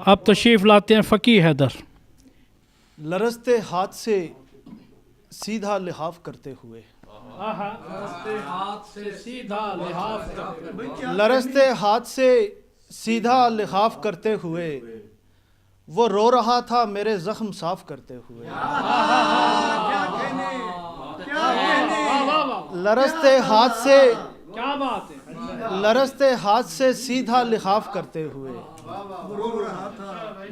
अब तशरीफ़ लाते हैं फ़कीह हैदर। लरजते हाथ से सीधा लिहाफ करते हुए, लरजते हाथ से सीधा लिहाफ करते हुए, वो रो रहा था मेरे ज़ख्म साफ करते हुए। लरजते हाथ से, क्या बात है, लरजते हाथ से सीधा लिहाफ करते हुए,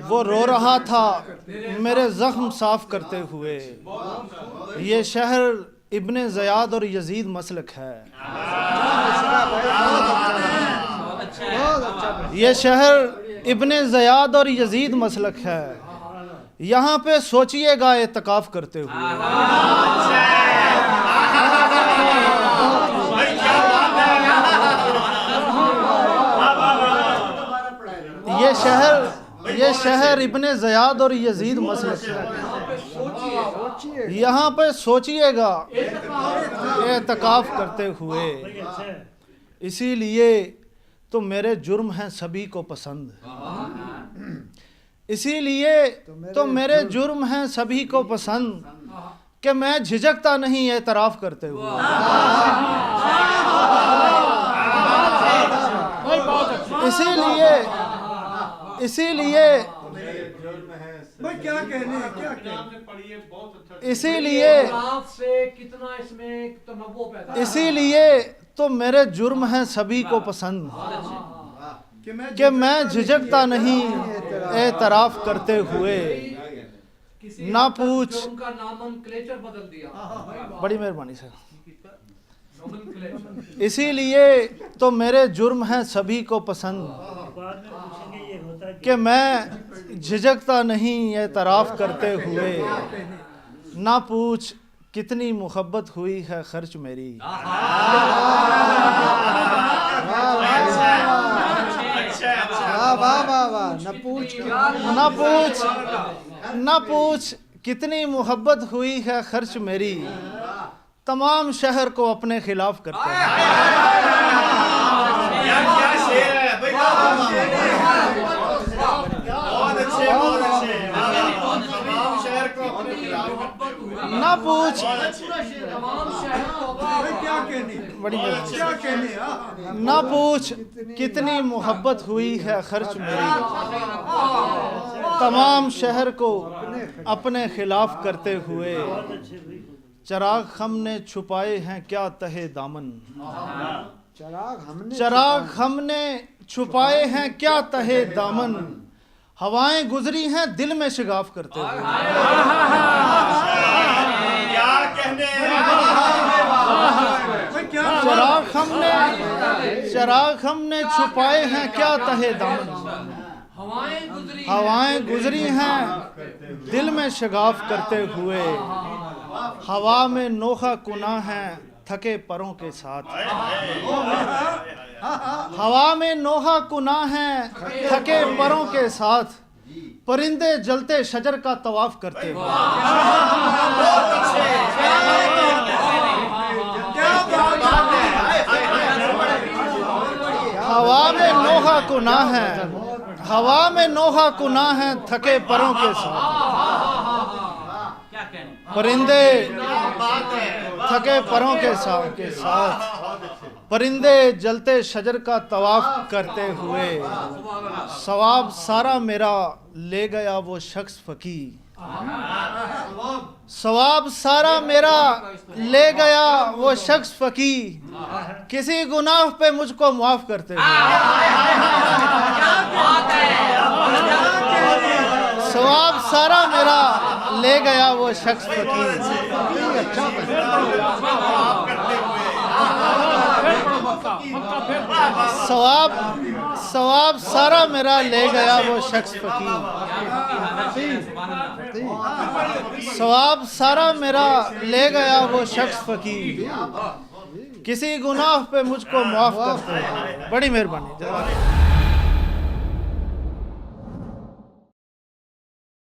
वो रो रहा था मेरे ज़ख्म साफ करते हुए। ये शहर इब्ने ज़याद और यजीद मसलक है। ये शहर इब्ने ज़याद और यजीद मसलक है। यहाँ पे सोचिएगा एतकाफ़ करते हुए। ये शहर इब्ने ज़याद और यजीद मसलक है। यहाँ पे सोचिएगा एतकाफ़ करते हुए। इसीलिए तो मेरे जुर्म हैं सभी को पसंद, इसीलिए तो मेरे जुर्म हैं सभी को पसंद कि मैं झिझकता नहीं एतराफ़ करते हुए। इसीलिए क्या कहने इसीलिए तो मेरे जुर्म हैं सभी को पसंद कि मैं झिझकता नहीं एतराफ़ करते हुए। ना पूछ, बड़ी मेहरबानी सर। इसीलिए तो मेरे जुर्म हैं सभी को पसंद कि मैं झिझकता नहीं एतराफ़ करते हुए। ना पूछ कितनी मोहब्बत हुई है खर्च मेरी। ना पूछ कितनी मोहब्बत हुई है खर्च मेरी। तमाम शहर को अपने खिलाफ करते हैं। ना पूछ, बड़ी ना पूछ कितनी मोहब्बत हुई है खर्च मेरी। तमाम शहर को अपने खिलाफ करते हुए। चराग हमने छुपाए हैं क्या तहे दामन। चराग हमने छुपाए हैं क्या तहे दामन। हवाएं गुजरी हैं दिल में शिगाफ करते हुए। चराग हमने छुपाए हैं क्या तहे दामन। हवाएं गुजरी हैं दिल में शिगाफ करते हुए। हवा में नोखा कुना है थके परों के साथ। हवा में नोहा कुना है थके परों के साथ। परिंदे जलते शजर का तवाफ करते हुए। हवा में नोहा कुना है, हवा में नोहा कुना है थके परों के साथ। परिंदे थके परों के साथ परिंदे जलते शजर का तवाफ करते हुए। सवाब सारा मेरा ले गया वो शख्स फकी। सवाब सारा मेरा ले गया वो शख्स फकी। किसी गुनाह पे मुझको माफ करते हुए। सवाब सारा मेरा ले गया वो शख्स फकीर। सवाब सारा मेरा ले गया वो शख्स फकीर। सवाब सारा मेरा ले गया वो शख्स फकीर। किसी गुनाह पे मुझको माफ करते हैं। बड़ी मेहरबानी।